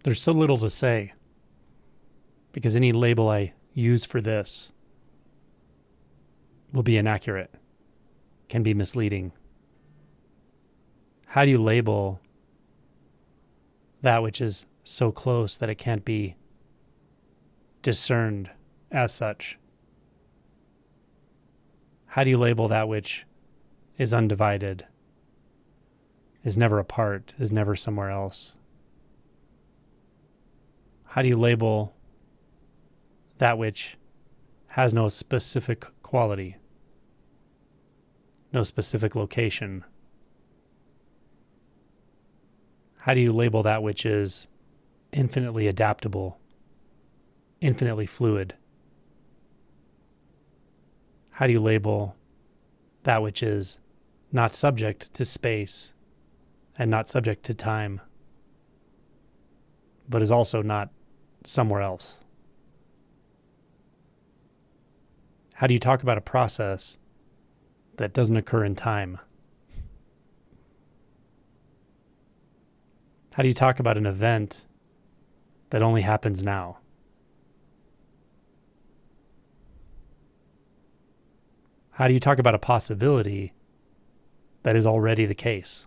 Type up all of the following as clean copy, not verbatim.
There's so little to say because any label I use for this will be inaccurate, can be misleading. How do you label that which is so close that it can't be discerned as such? How do you label that which is undivided, is never apart, is never somewhere else? How do you label that which has no specific quality, no specific location? How do you label that which is infinitely adaptable, infinitely fluid? How do you label that which is not subject to space and not subject to time, but is also not somewhere else? How do you talk about a process that doesn't occur in time? How do you talk about an event that only happens now? How do you talk about a possibility that is already the case?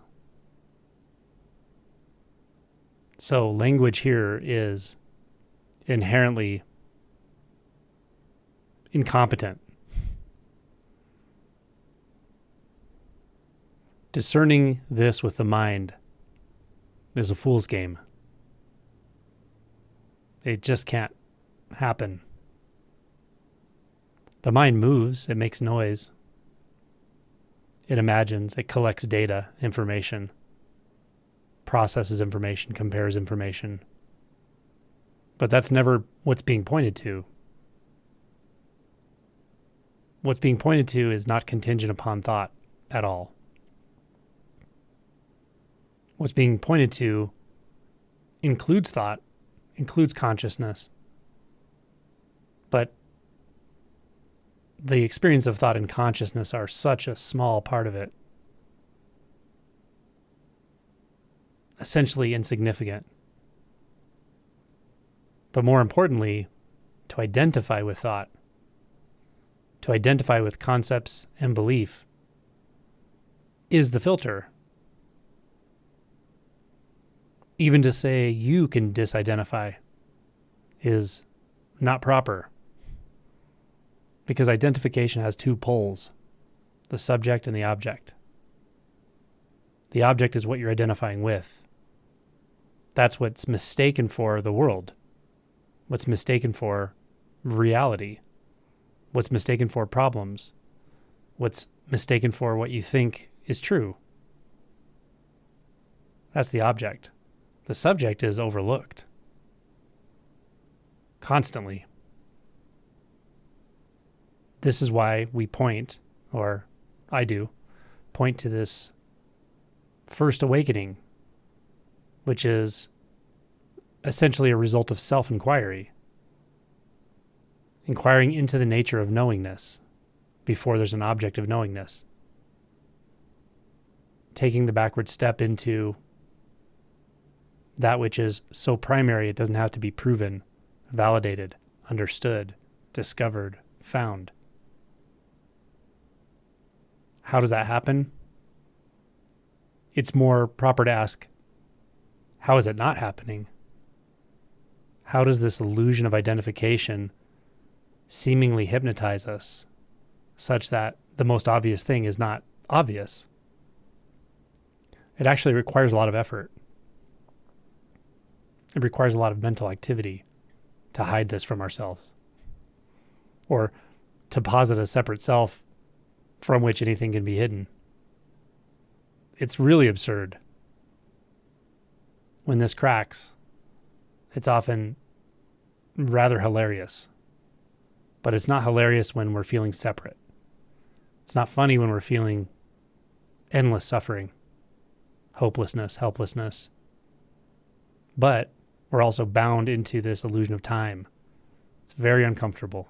So language here is inherently incompetent. Discerning this with the mind is a fool's game. It just can't happen. The mind moves, it makes noise. It imagines, it collects data, information, processes information, compares information. But that's never what's being pointed to. What's being pointed to is not contingent upon thought at all. What's being pointed to includes thought, includes consciousness, but the experience of thought and consciousness are such a small part of it, essentially insignificant. But more importantly, to identify with thought, to identify with concepts and belief, is the filter. Even to say you can disidentify is not proper, because identification has two poles, the subject and the object. The object is what you're identifying with. That's what's mistaken for the world, what's mistaken for reality, what's mistaken for problems, what's mistaken for what you think is true. That's the object. The subject is overlooked constantly. This is why we point, or I do, point to this first awakening, which is essentially a result of self-inquiry, inquiring into the nature of knowingness before there's an object of knowingness, taking the backward step into that which is so primary it doesn't have to be proven, validated, understood, discovered, found. How does that happen? It's more proper to ask, how is it not happening? How does this illusion of identification seemingly hypnotize us such that the most obvious thing is not obvious? It actually requires a lot of effort. It requires a lot of mental activity to hide this from ourselves, or to posit a separate self from which anything can be hidden. It's really absurd. When this cracks, it's often rather hilarious. But it's not hilarious when we're feeling separate. It's not funny when we're feeling endless suffering, hopelessness, helplessness. But we're also bound into this illusion of time. It's very uncomfortable.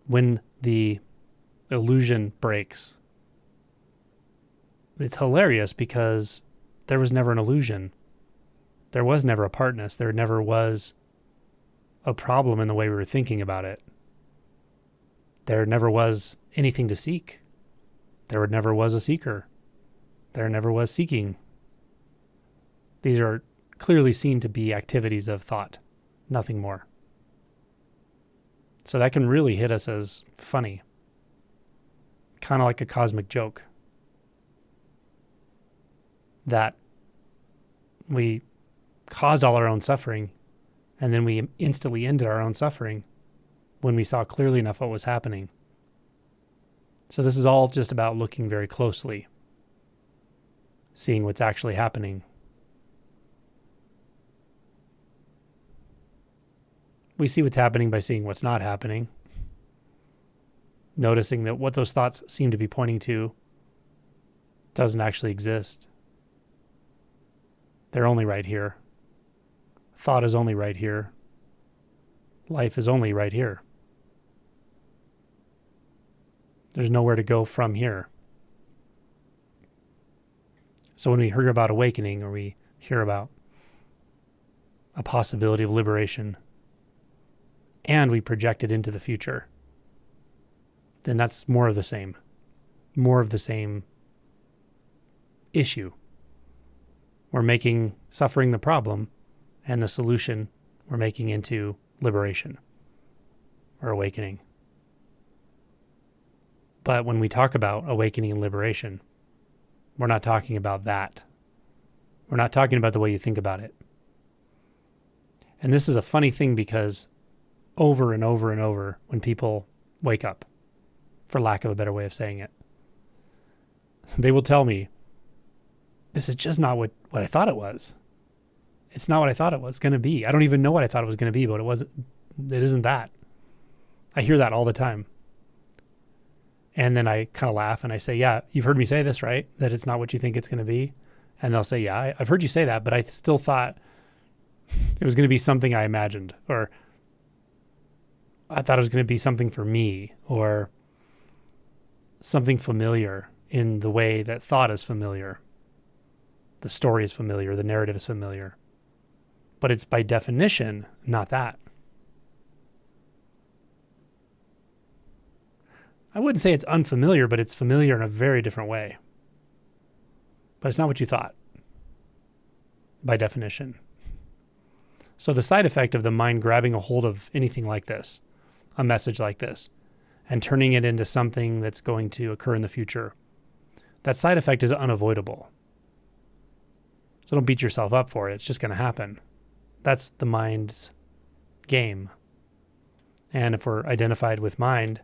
When the illusion breaks, it's hilarious because there was never an illusion. There was never apartness. There never was a problem in the way we were thinking about it. There never was anything to seek. There never was a seeker. There never was seeking. These are clearly seen to be activities of thought, nothing more. So that can really hit us as funny, kind of like a cosmic joke, that we caused all our own suffering and then we instantly ended our own suffering when we saw clearly enough what was happening. So this is all just about looking very closely, seeing what's actually happening. We see what's happening by seeing what's not happening, noticing that what those thoughts seem to be pointing to doesn't actually exist. They're only right here. Thought is only right here. Life is only right here. There's nowhere to go from here. So when we hear about awakening, or we hear about a possibility of liberation, and we project it into the future, then that's more of the same. More of the same issue. We're making suffering the problem, and the solution we're making into liberation or awakening. But when we talk about awakening and liberation, we're not talking about that. We're not talking about the way you think about it. And this is a funny thing, because over and over and over, when people wake up, for lack of a better way of saying it, they will tell me, this is just not what I thought it was. It's not what I thought it was going to be. I don't even know what I thought it was going to be, but it isn't that. I hear that all the time. And then I kind of laugh and I say, yeah, you've heard me say this, right? That it's not what you think it's going to be. And they'll say, yeah, I've heard you say that, but I still thought it was going to be something I imagined, or I thought it was going to be something for me, or something familiar in the way that thought is familiar. The story is familiar, the narrative is familiar. But it's by definition not that. I wouldn't say it's unfamiliar, but it's familiar in a very different way. But it's not what you thought, by definition. So the side effect of the mind grabbing a hold of anything like this, a message like this, and turning it into something that's going to occur in the future, that side effect is unavoidable. So don't beat yourself up for it. It's just going to happen. That's the mind's game. And if we're identified with mind,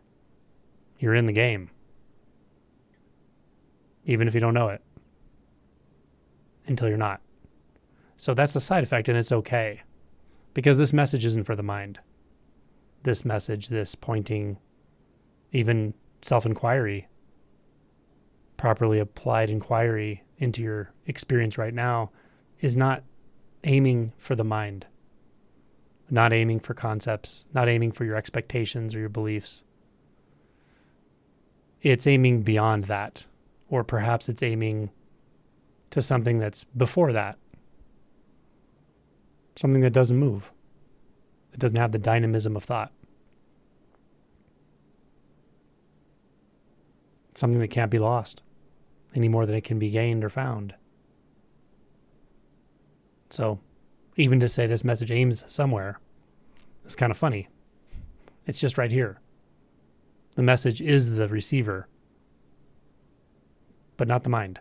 you're in the game, even if you don't know it, until you're not. So that's a side effect, and it's okay, because this message isn't for the mind. This message, this pointing, even self-inquiry, properly applied inquiry into your experience right now, is not aiming for the mind, not aiming for concepts, not aiming for your expectations or your beliefs. It's aiming beyond that, or perhaps it's aiming to something that's before that, something that doesn't move, that doesn't have the dynamism of thought, something that can't be lost any more than it can be gained or found. So even to say this message aims somewhere is kind of funny. It's just right here. The message is the receiver, but not the mind.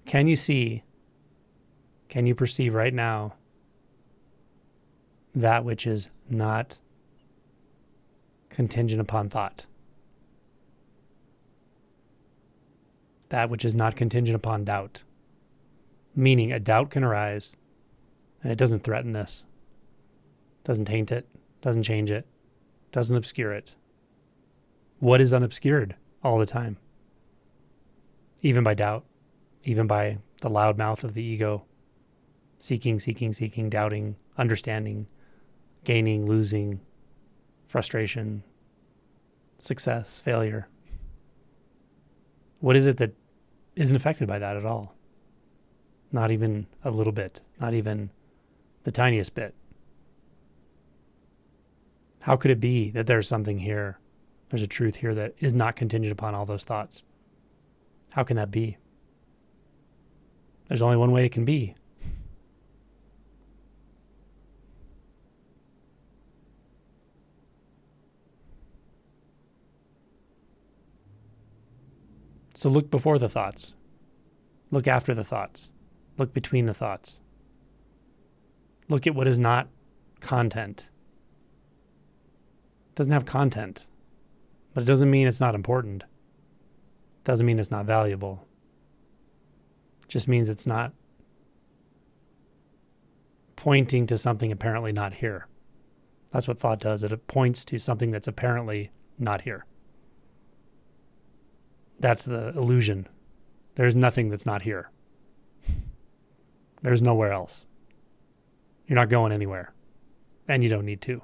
Can you see, can you perceive right now that which is not contingent upon thought? That which is not contingent upon doubt. Meaning a doubt can arise, and it doesn't threaten this, doesn't taint it, doesn't change it, doesn't obscure it. What is unobscured all the time? Even by doubt, even by the loud mouth of the ego, seeking, doubting, understanding, gaining, losing, frustration, success, failure. What is it that isn't affected by that at all? Not even a little bit, not even the tiniest bit. How could it be that there's something here, there's a truth here that is not contingent upon all those thoughts? How can that be? There's only one way it can be. So look before the thoughts. Look after the thoughts. Look between the thoughts. Look at what is not content. It doesn't have content, but it doesn't mean it's not important. It doesn't mean it's not valuable. It just means it's not pointing to something apparently not here. That's what thought does. It points to something that's apparently not here. That's the illusion. There's nothing that's not here. There's nowhere else. You're not going anywhere, and you don't need to.